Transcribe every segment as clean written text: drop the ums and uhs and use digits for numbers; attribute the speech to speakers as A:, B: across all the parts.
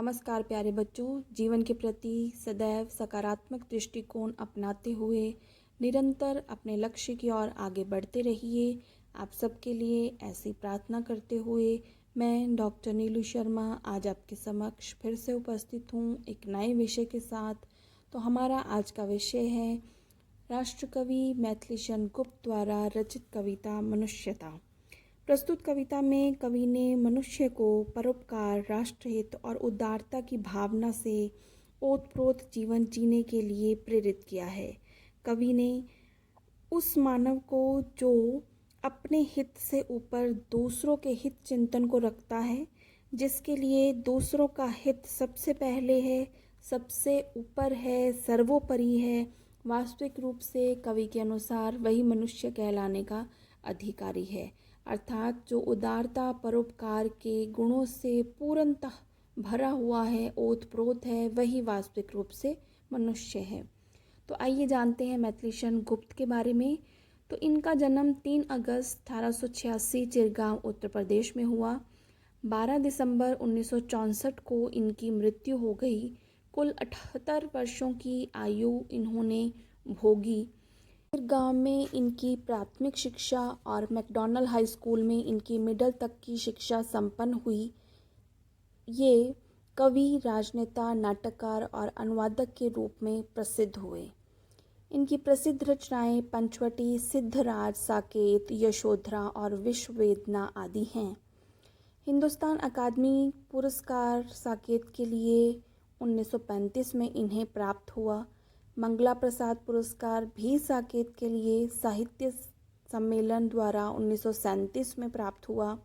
A: नमस्कार प्यारे बच्चों। जीवन के प्रति सदैव सकारात्मक दृष्टिकोण अपनाते हुए निरंतर अपने लक्ष्य की ओर आगे बढ़ते रहिए। आप सबके लिए ऐसी प्रार्थना करते हुए मैं डॉक्टर नीलू शर्मा आज आपके समक्ष फिर से उपस्थित हूँ एक नए विषय के साथ। तो हमारा आज का विषय है राष्ट्रकवि मैथिलीशरण गुप्त द्वारा रचित कविता मनुष्यता। प्रस्तुत कविता में कवि ने मनुष्य को परोपकार, राष्ट्रहित और उदारता की भावना से ओतप्रोत जीवन जीने के लिए प्रेरित किया है। कवि ने उस मानव को जो अपने हित से ऊपर दूसरों के हित चिंतन को रखता है, जिसके लिए दूसरों का हित सबसे पहले है, सबसे ऊपर है, सर्वोपरि है, वास्तविक रूप से कवि के अनुसार वही मनुष्य कहलाने का अधिकारी है। अर्थात जो उदारता परोपकार के गुणों से पूर्णतः भरा हुआ है, ओतप्रोत है, वही वास्तविक रूप से मनुष्य है। तो आइए जानते हैं मैथिलीशरण गुप्त के बारे में। तो इनका जन्म 3 अगस्त 1886 चिरगांव उत्तर प्रदेश में हुआ। 12 दिसंबर 1964 को इनकी मृत्यु हो गई। कुल 78 वर्षों की आयु इन्होंने भोगी। गांव में इनकी प्राथमिक शिक्षा और मैकडॉनल्ड हाई स्कूल में इनकी मिडिल तक की शिक्षा संपन्न हुई। ये कवि, राजनेता, नाटककार और अनुवादक के रूप में प्रसिद्ध हुए। इनकी प्रसिद्ध रचनाएं पंचवटी, सिद्धराज, साकेत, यशोधरा और विश्ववेदना आदि हैं। हिंदुस्तान अकादमी पुरस्कार साकेत के लिए 1935 में इन्हें प्राप्त हुआ। मंगला प्रसाद पुरस्कार भी साकेत के लिए साहित्य सम्मेलन द्वारा 1937 में प्राप्त हुआ।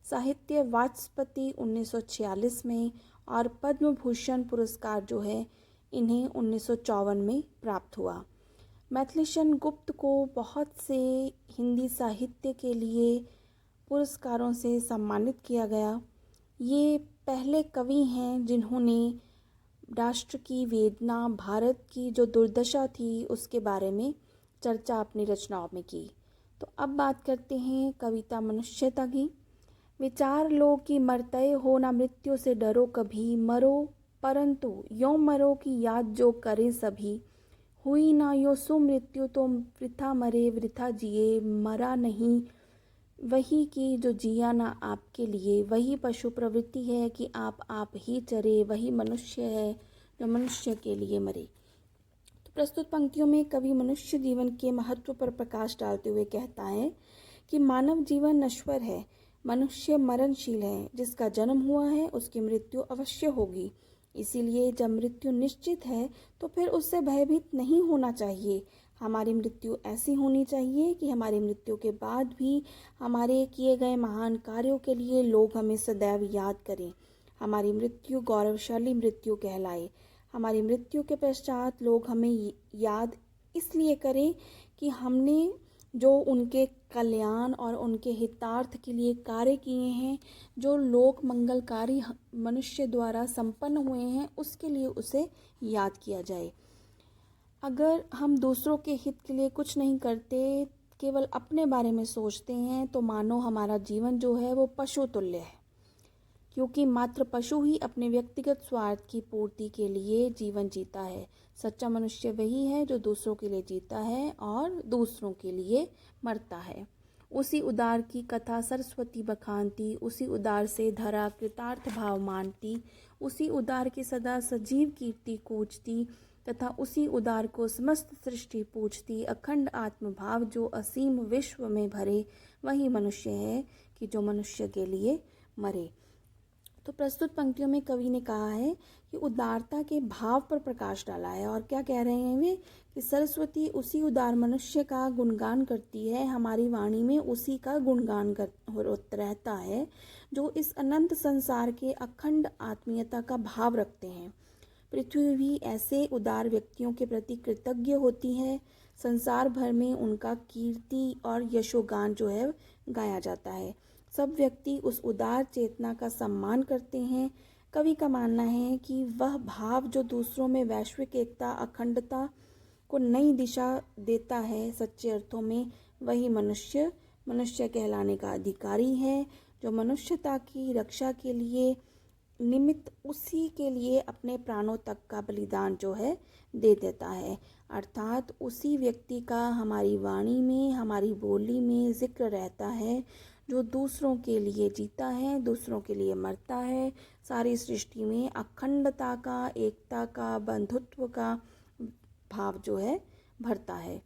A: साहित्य वाचस्पति 1946 में और पद्म भूषण पुरस्कार जो है इन्हें 1954 में प्राप्त हुआ। मैथिलीशरण गुप्त को बहुत से हिंदी साहित्य के लिए पुरस्कारों से सम्मानित किया गया। ये पहले कवि हैं जिन्होंने राष्ट्र की वेदना, भारत की जो दुर्दशा थी उसके बारे में चर्चा अपनी रचनाओं में की। तो अब बात करते हैं कविता मनुष्यता की। विचार लो कि मरते हो ना मृत्यु से डरो कभी, मरो परंतु यो मरो कि याद जो करे सभी। हुई ना यो सुमृत्यु तो वृथा मरे वृथा जिए, मरा नहीं वही की जो जिया ना आपके लिए। वही पशु प्रवृत्ति है कि आप ही चरे, वही मनुष्य है जो मनुष्य के लिए मरे। तो प्रस्तुत पंक्तियों में कवि मनुष्य जीवन के महत्व पर प्रकाश डालते हुए कहता है कि मानव जीवन नश्वर है, मनुष्य मरणशील है। जिसका जन्म हुआ है उसकी मृत्यु अवश्य होगी। इसीलिए जब मृत्यु निश्चित है तो फिर उससे भयभीत नहीं होना चाहिए। हमारी मृत्यु ऐसी होनी चाहिए कि हमारी मृत्यु के बाद भी हमारे किए गए महान कार्यों के लिए लोग हमें सदैव याद करें। हमारी मृत्यु गौरवशाली मृत्यु कहलाए। हमारी मृत्यु के पश्चात लोग हमें याद इसलिए करें कि हमने जो उनके कल्याण और उनके हितार्थ के लिए कार्य किए हैं, जो लोक मंगलकारी मनुष्य द्वारा संपन्न हुए हैं, उसके लिए उसे याद किया जाए। अगर हम दूसरों के हित के लिए कुछ नहीं करते, केवल अपने बारे में सोचते हैं, तो मानो हमारा जीवन जो है वो पशु तुल्य है। क्योंकि मात्र पशु ही अपने व्यक्तिगत स्वार्थ की पूर्ति के लिए जीवन जीता है। सच्चा मनुष्य वही है जो दूसरों के लिए जीता है और दूसरों के लिए मरता है। उसी उदार की कथा सरस्वती बखानती, उसी उदार से धरा कृतार्थ भाव मानती, उसी उदार की सदा सजीव कीर्ति कूजती, तथा उसी उदार को समस्त सृष्टि पूजती। अखंड आत्मभाव जो असीम विश्व में भरे, वही मनुष्य है कि जो मनुष्य के लिए मरे। तो प्रस्तुत पंक्तियों में कवि ने कहा है कि उदारता के भाव पर प्रकाश डाला है। और क्या कह रहे हैं वे कि सरस्वती उसी उदार मनुष्य का गुणगान करती है। हमारी वाणी में उसी का गुणगान रहता है जो इस अनंत संसार के अखंड आत्मीयता का भाव रखते हैं। पृथ्वी भी ऐसे उदार व्यक्तियों के प्रति कृतज्ञ होती है। संसार भर में उनका कीर्ति और यशोगान जो है गाया जाता है। सब व्यक्ति उस उदार चेतना का सम्मान करते हैं। कवि का मानना है कि वह भाव जो दूसरों में वैश्विक एकता, अखंडता को नई दिशा देता है, सच्चे अर्थों में वही मनुष्य कहलाने का अधिकारी है। जो मनुष्यता की रक्षा के लिए निमित्त उसी के लिए अपने प्राणों तक का बलिदान जो है दे देता है। अर्थात उसी व्यक्ति का हमारी वाणी में, हमारी बोली में जिक्र रहता है जो दूसरों के लिए जीता है, दूसरों के लिए मरता है, सारी सृष्टि में अखंडता का, एकता का, बंधुत्व का भाव जो है भरता है।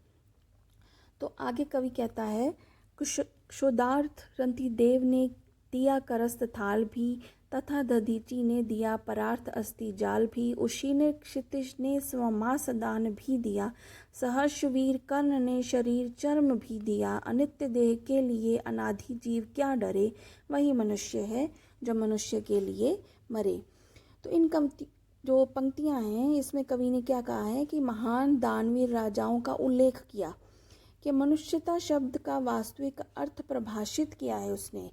A: तो आगे कवि कहता है, क्षुधार्थ रंतिदेव ने दिया करस्त थाल भी, तथा दधीचि ने दिया परार्थ अस्ति जाल भी, उशीन क्षितिज ने स्वमास दान भी दिया, सहर्ष वीर कर्ण ने शरीर चर्म भी दिया, अनित्य देह के लिए अनादि जीव क्या डरे, वही मनुष्य है जो मनुष्य के लिए मरे। तो इन जो पंक्तियां हैं इसमें कवि ने क्या कहा है कि महान दानवीर राजाओं का उल्लेख किया कि मनुष्यता शब्द का वास्तविक अर्थ प्रभाषित किया है उसने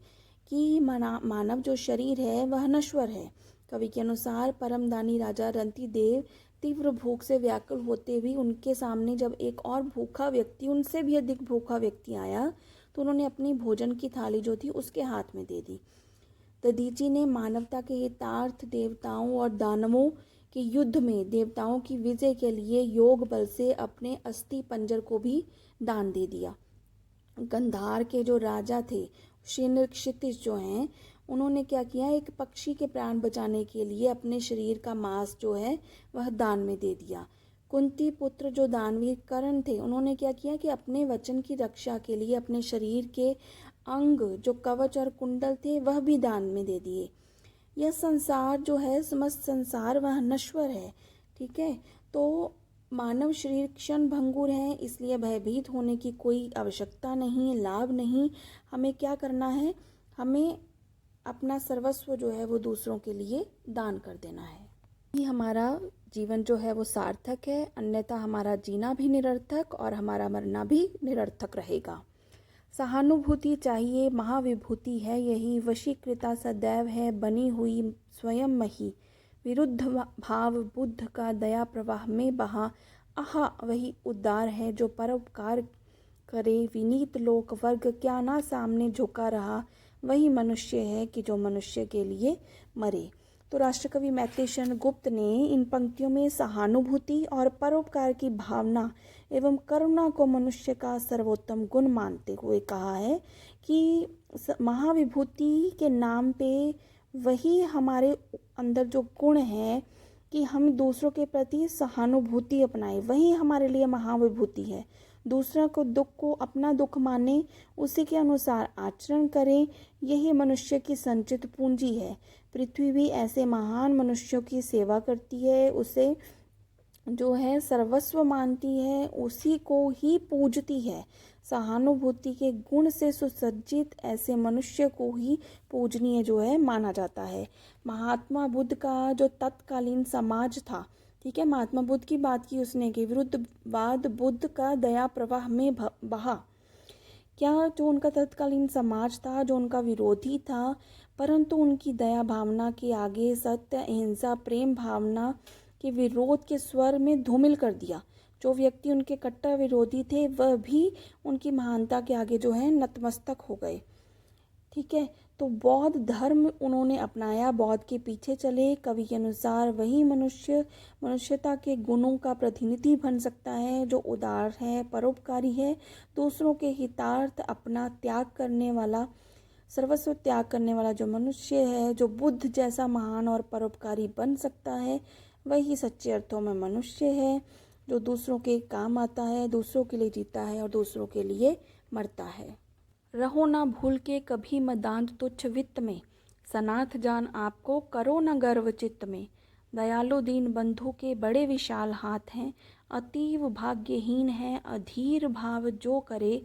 A: कि मानव जो शरीर है वह नश्वर है। कवि के अनुसार परमदानी राजा रंतिदेव तीव्र भूख से व्याकुल होते हुए उनके सामने जब एक और भूखा व्यक्ति, उनसे भी अधिक भूखा व्यक्ति आया तो उन्होंने अपनी भोजन की थाली जो थी उसके हाथ में दे दी। दधीचि ने मानवता के हितार्थ देवताओं और दानवों के युद्ध में देवताओं की विजय के लिए योग बल से अपने अस्थि पंजर को भी दान दे दिया। गंधार के जो राजा थे क्षितिज जो हैं, उन्होंने क्या किया, एक पक्षी के प्राण बचाने के लिए अपने शरीर का मांस जो है वह दान में दे दिया। कुंती पुत्र जो दानवीर कर्ण थे, उन्होंने क्या किया कि अपने वचन की रक्षा के लिए अपने शरीर के अंग जो कवच और कुंडल थे वह भी दान में दे दिए। यह संसार जो है, समस्त संसार वह नश्वर है, ठीक है। तो मानव शरीर क्षण भंगुर है, इसलिए भयभीत होने की कोई आवश्यकता नहीं, लाभ नहीं। हमें क्या करना है, हमें अपना सर्वस्व जो है वो दूसरों के लिए दान कर देना है। ये हमारा जीवन जो है वो सार्थक है, अन्यथा हमारा जीना भी निरर्थक और हमारा मरना भी निरर्थक रहेगा। सहानुभूति चाहिए, महाविभूति है यही, वशीकृता सदैव है बनी हुई स्वयं मही, विरुद्ध भाव बुद्ध का दया प्रवाह में बहा, आहा वही उद्धार है जो परोपकार करे, विनीत लोक वर्ग क्या ना सामने झुका रहा, वही मनुष्य है कि जो मनुष्य के लिए मरे। तो राष्ट्रकवि मैथिली शरण गुप्त ने इन पंक्तियों में सहानुभूति और परोपकार की भावना एवं करुणा को मनुष्य का सर्वोत्तम गुण मानते हुए कहा है कि महाविभूति के नाम पे वही हमारे अंदर जो गुण है कि हम दूसरों के प्रति सहानुभूति अपनाएं, वही हमारे लिए महाविभूति है। दूसरा को दुख को अपना दुख माने, उसी के अनुसार आचरण करें, यही मनुष्य की संचित पूंजी है। पृथ्वी भी ऐसे महान मनुष्यों की सेवा करती है, उसे जो है सर्वस्व मानती है, उसी को ही पूजती है। सहानुभूति के गुण से सुसज्जित ऐसे मनुष्य को ही पूजनीय जो है माना जाता है। महात्मा बुद्ध का जो तत्कालीन समाज था, ठीक है, महात्मा बुद्ध की बात की उसने कि विरुद्धवाद बुद्ध का दया प्रवाह में बहा। क्या जो उनका तत्कालीन समाज था, जो उनका विरोधी था, परंतु उनकी दया भावना के आगे सत्य, अहिंसा, प्रेम भावना के विरोध के स्वर में धूमिल कर दिया। जो व्यक्ति उनके कट्टर विरोधी थे वह भी उनकी महानता के आगे जो है नतमस्तक हो गए, ठीक है। तो बौद्ध धर्म उन्होंने अपनाया, बौद्ध के पीछे चले। कवि के अनुसार वही मनुष्यता के गुणों का प्रतिनिधि बन सकता है जो उदार है, परोपकारी है, दूसरों के हितार्थ अपना त्याग करने वाला, सर्वस्व त्याग करने वाला जो मनुष्य है, जो बुद्ध जैसा महान और परोपकारी बन सकता है, वही सच्चे अर्थों में मनुष्य है जो दूसरों के काम आता है, दूसरों के लिए जीता है और दूसरों के लिए मरता है। रहो ना भूल के कभी मदांत तुच्छ वित्त में, सनाथ जान आपको करो न गर्व चित्त में, दयालु दीन बंधु के बड़े विशाल हाथ हैं, अतीव भाग्यहीन है अधीर भाव जो करे,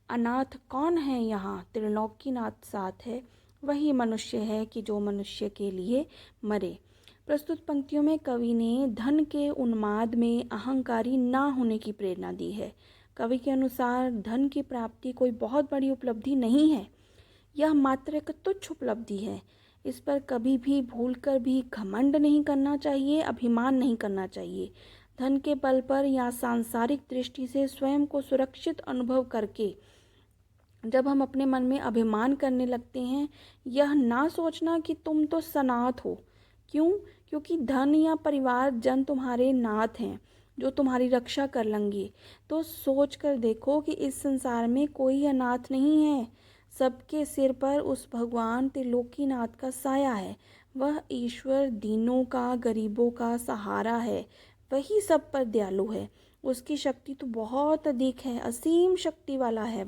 A: अनाथ कौन है यहाँ त्रिलोकीनाथ साथ है, वही मनुष्य है कि जो मनुष्य के लिए मरे। प्रस्तुत पंक्तियों में कवि ने धन के उन्माद में अहंकारी ना होने की प्रेरणा दी है। कवि के अनुसार धन की प्राप्ति कोई बहुत बड़ी उपलब्धि नहीं है, यह मात्र एक तुच्छ उपलब्धि है। इस पर कभी भी भूलकर भी घमंड नहीं करना चाहिए, अभिमान नहीं करना चाहिए। धन के बल पर या सांसारिक दृष्टि से स्वयं को सुरक्षित अनुभव करके जब हम अपने मन में अभिमान करने लगते हैं, यह ना सोचना कि तुम तो सनाथ हो, क्यों? क्योंकि धन या परिवार जन तुम्हारे नाथ हैं जो तुम्हारी रक्षा कर लेंगे। तो सोच कर देखो कि इस संसार में कोई अनाथ नहीं है। सबके सिर पर उस भगवान त्रिलोकीनाथ का साया है। वह ईश्वर दीनों का, गरीबों का सहारा है। वही सब पर दयालु है। उसकी शक्ति तो बहुत अधिक है, असीम शक्ति वाला है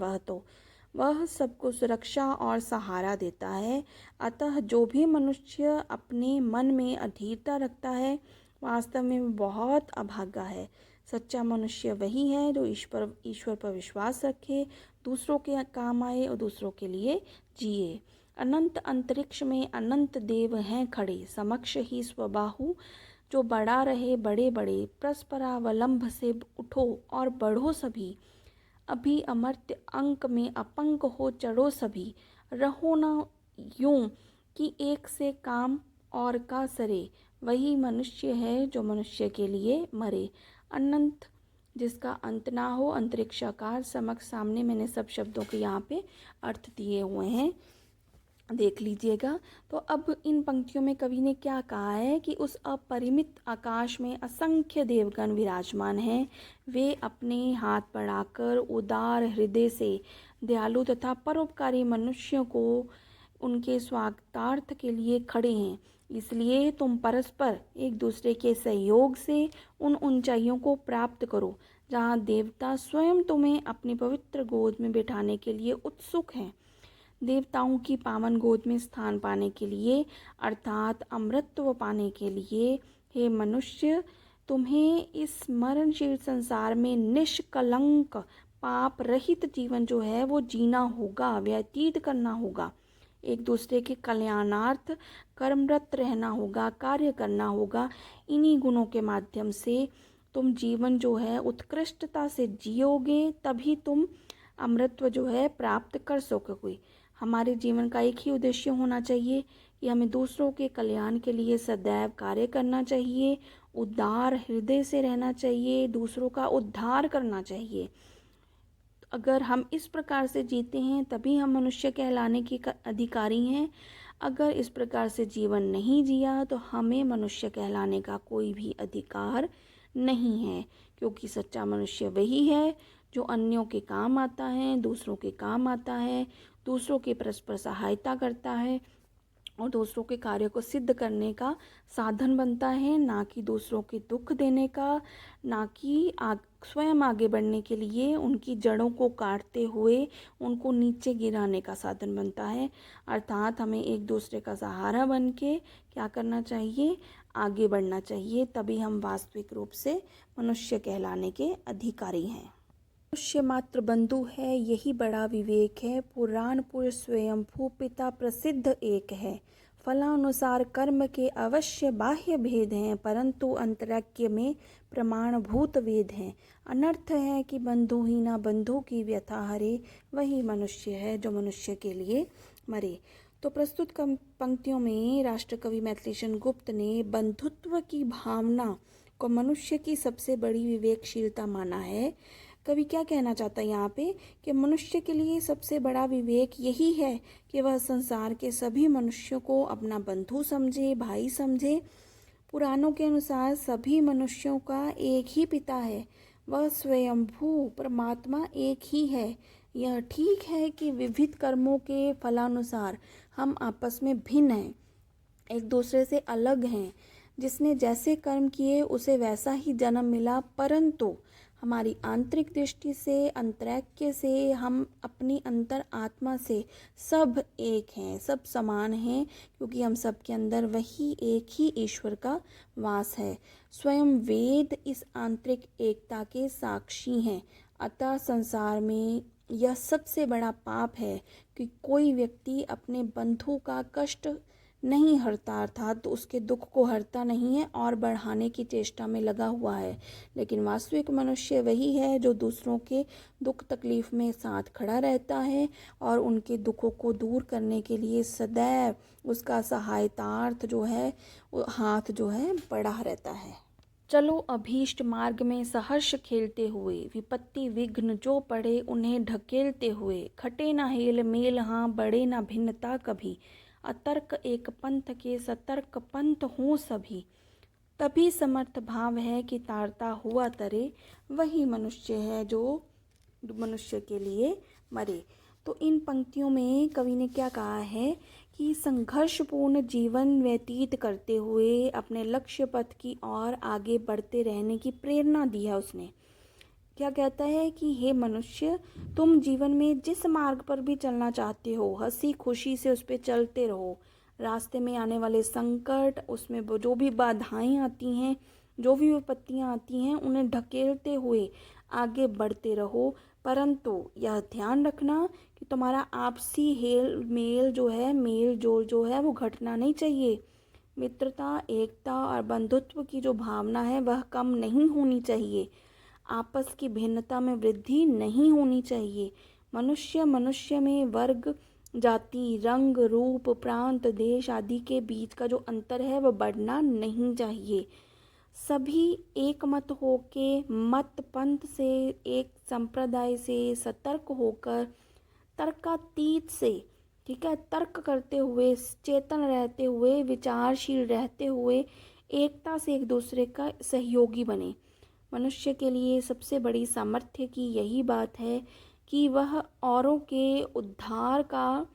A: वह सबको सुरक्षा और सहारा देता है। अतः जो भी मनुष्य अपने मन में अधीरता रखता है, वास्तव में बहुत अभागा है। सच्चा मनुष्य वही है जो ईश्वर पर विश्वास रखे, दूसरों के काम आए और दूसरों के लिए जिए। अनंत अंतरिक्ष में अनंत देव हैं खड़े, समक्ष ही स्वबाहु जो बढ़ा रहे बड़े बड़े। परस्परावलंब से उठो और बढ़ो सभी, अभी अमर्त्य अंक में अपंक हो चढ़ो सभी। रहो न यूं कि एक से काम और का सरे, वही मनुष्य है जो मनुष्य के लिए मरे। अनंत जिसका अंत ना हो, अंतरिक्षाकार, समक्ष, सामने, मैंने सब शब्दों के यहाँ पे अर्थ दिए हुए हैं, देख लीजिएगा। तो अब इन पंक्तियों में कवि ने क्या कहा है कि उस अपरिमित आकाश में असंख्य देवगण विराजमान हैं। वे अपने हाथ बढ़ाकर उदार हृदय से दयालु तथा परोपकारी मनुष्यों को उनके स्वागतार्थ के लिए खड़े हैं। इसलिए तुम परस्पर एक दूसरे के सहयोग से उन ऊंचाइयों को प्राप्त करो जहाँ देवता स्वयं तुम्हें अपनी पवित्र गोद में बिठाने के लिए उत्सुक हैं। देवताओं की पावन गोद में स्थान पाने के लिए, अर्थात अमृतत्व पाने के लिए, हे मनुष्य, तुम्हें इस मरणशील संसार में निष्कलंक पाप रहित जीवन जो है वो जीना होगा, व्यतीत करना होगा। एक दूसरे के कल्याणार्थ कर्मरत रहना होगा, कार्य करना होगा। इन्हीं गुणों के माध्यम से तुम जीवन जो है उत्कृष्टता से जियोगे, तभी तुम अमृतत्व जो है प्राप्त कर सकोगे। हमारे जीवन का एक ही उद्देश्य होना चाहिए कि हमें दूसरों के कल्याण के लिए सदैव कार्य करना चाहिए, उदार हृदय से रहना चाहिए, दूसरों का उद्धार करना चाहिए। अगर हम इस प्रकार से जीते हैं तभी हम मनुष्य कहलाने के अधिकारी हैं। अगर इस प्रकार से जीवन नहीं जिया तो हमें मनुष्य कहलाने का कोई भी अधिकार नहीं है, क्योंकि सच्चा मनुष्य वही है जो अन्यों के काम आता है, दूसरों के काम आता है, दूसरों की परस्पर सहायता करता है और दूसरों के कार्य को सिद्ध करने का साधन बनता है, ना कि दूसरों के दुख देने का, ना कि स्वयं आगे बढ़ने के लिए उनकी जड़ों को काटते हुए उनको नीचे गिराने का साधन बनता है। अर्थात हमें एक दूसरे का सहारा बन के क्या करना चाहिए, आगे बढ़ना चाहिए, तभी हम वास्तविक रूप से मनुष्य कहलाने के अधिकारी हैं। मनुष्य मात्र बंधु है, यही बड़ा विवेक है। पुराण पुरुष स्वयंभू पिता प्रसिद्ध एक है। फलानुसार कर्म के अवश्य बाह्य भेद हैं, परंतु अंतरैक्य में प्रमाणभूत वेद हैं। अनर्थ है कि बंधु ही ना बंधु की व्यथा हरे, वही मनुष्य है जो मनुष्य के लिए मरे। तो प्रस्तुत पंक्तियों में राष्ट्रकवि मैथिलीशरण गुप्त ने बंधुत्व की भावना को मनुष्य की सबसे बड़ी विवेकशीलता माना है। कवि क्या कहना चाहता है यहाँ पे कि मनुष्य के लिए सबसे बड़ा विवेक यही है कि वह संसार के सभी मनुष्यों को अपना बंधु समझे, भाई समझे। पुराणों के अनुसार सभी मनुष्यों का एक ही पिता है, वह स्वयंभू परमात्मा एक ही है। यह ठीक है कि विविध कर्मों के फलानुसार हम आपस में भिन्न हैं, एक दूसरे से अलग हैं। जिसने जैसे कर्म किए उसे वैसा ही जन्म मिला, परंतु हमारी आंतरिक दृष्टि से, अंतरैक्य से, हम अपनी अंतर आत्मा से सब एक हैं, सब समान हैं, क्योंकि हम सब के अंदर वही एक ही ईश्वर का वास है। स्वयं वेद इस आंतरिक एकता के साक्षी हैं। अतः संसार में यह सबसे बड़ा पाप है कि कोई व्यक्ति अपने बंधु का कष्ट नहीं हरता, अर्थात तो उसके दुख को हरता नहीं है और बढ़ाने की चेष्टा में लगा हुआ है। लेकिन वास्तविक मनुष्य वही है जो दूसरों के दुख तकलीफ में साथ खड़ा रहता है और उनके दुखों को दूर करने के लिए सदैव उसका सहायतार्थ जो है, हाथ जो है बढ़ा रहता है। चलो अभीष्ट मार्ग में सहर्ष खेलते हुए, विपत्ति विघ्न जो पड़े उन्हें ढकेलते हुए। खटे न हेल मेल हाँ, बढ़े न भिन्नता कभी, अतर्क एक पंथ के सतर्क पंथ हों सभी। तभी समर्थ भाव है कि तारता हुआ तरे, वही मनुष्य है जो मनुष्य के लिए मरे। तो इन पंक्तियों में कवि ने क्या कहा है कि संघर्षपूर्ण जीवन व्यतीत करते हुए अपने लक्ष्य पथ की ओर आगे बढ़ते रहने की प्रेरणा दी है उसने। क्या कहता है कि हे मनुष्य, तुम जीवन में जिस मार्ग पर भी चलना चाहते हो, हंसी खुशी से उस पर चलते रहो। रास्ते में आने वाले संकट, उसमें जो भी बाधाएं आती हैं, जो भी विपत्तियां आती हैं, उन्हें ढकेलते हुए आगे बढ़ते रहो। परंतु यह ध्यान रखना कि तुम्हारा आपसी हेल मेल जो है, मेल जोल जो है, वो घटना नहीं चाहिए। मित्रता, एकता और बंधुत्व की जो भावना है वह कम नहीं होनी चाहिए। आपस की भिन्नता में वृद्धि नहीं होनी चाहिए। मनुष्य मनुष्य में वर्ग, जाति, रंग, रूप, प्रांत, देश आदि के बीच का जो अंतर है वह बढ़ना नहीं चाहिए। सभी एक मत होके, मत पंथ से, एक संप्रदाय से सतर्क होकर, तर्कातीत से, ठीक है, तर्क करते हुए, चेतन रहते हुए, विचारशील रहते हुए, एकता से एक दूसरे का सहयोगी बने। मनुष्य के लिए सबसे बड़ी सामर्थ्य की यही बात है कि वह औरों के उद्धार का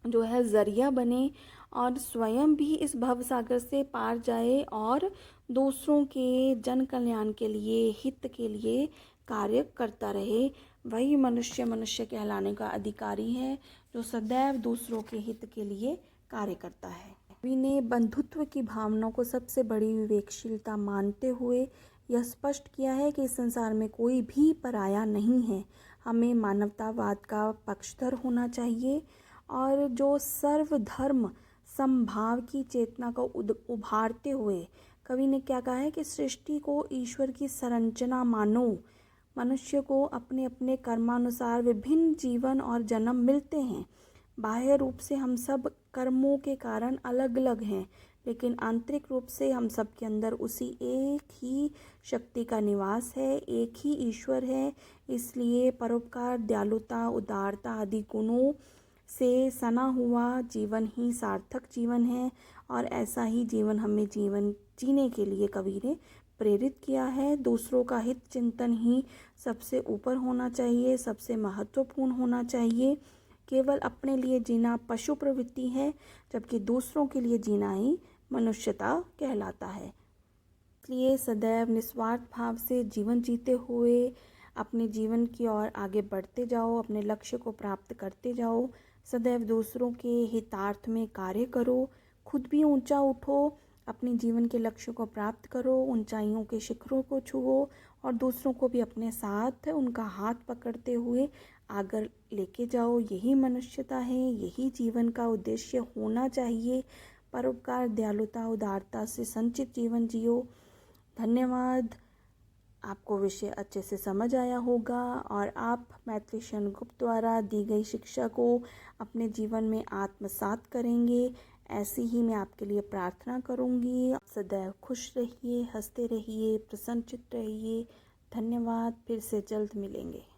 A: जो है जरिया बने और स्वयं भी इस भव सागर से पार जाए और दूसरों के जन कल्याण के लिए, हित के लिए कार्य करता रहे। वही मनुष्य मनुष्य कहलाने का अधिकारी है, जो सदैव दूसरों के हित के लिए कार्य करता है। कवि ने बंधुत्व की भावना को सबसे बड़ी विवेकशीलता मानते हुए यह स्पष्ट किया है कि इस संसार में कोई भी पराया नहीं है। हमें मानवतावाद का पक्षधर होना चाहिए और जो सर्वधर्म समभाव की चेतना को उभारते हुए कवि ने क्या कहा है कि सृष्टि को ईश्वर की संरचना मानो। मनुष्य को अपने अपने कर्मानुसार विभिन्न जीवन और जन्म मिलते हैं। बाह्य रूप से हम सब कर्मों के कारण अलग अलग हैं, लेकिन आंतरिक रूप से हम सब के अंदर उसी एक ही शक्ति का निवास है, एक ही ईश्वर है। इसलिए परोपकार, दयालुता, उदारता आदि गुणों से सना हुआ जीवन ही सार्थक जीवन है और ऐसा ही जीवन हमें जीवन जीने के लिए कवि ने प्रेरित किया है। दूसरों का हित चिंतन ही सबसे ऊपर होना चाहिए, सबसे महत्वपूर्ण होना चाहिए। केवल अपने लिए जीना पशु प्रवृत्ति है, जबकि दूसरों के लिए जीना ही मनुष्यता कहलाता है। इसलिए सदैव निस्वार्थ भाव से जीवन जीते हुए अपने जीवन की ओर आगे बढ़ते जाओ, अपने लक्ष्य को प्राप्त करते जाओ। सदैव दूसरों के हितार्थ में कार्य करो, खुद भी ऊंचा उठो, अपने जीवन के लक्ष्य को प्राप्त करो, ऊंचाइयों के शिखरों को छुओ और दूसरों को भी अपने साथ उनका हाथ पकड़ते हुए आगे लेके जाओ। यही मनुष्यता है, यही जीवन का उद्देश्य होना चाहिए। परोपकार, दयालुता, उदारता से संचित जीवन जियो। धन्यवाद। आपको विषय अच्छे से समझ आया होगा और आप मैथिली शरण गुप्त द्वारा दी गई शिक्षा को अपने जीवन में आत्मसात करेंगे, ऐसी ही मैं आपके लिए प्रार्थना करूंगी। आप सदैव खुश रहिए, हंसते रहिए, प्रसन्नचित्त रहिए। धन्यवाद। फिर से जल्द मिलेंगे।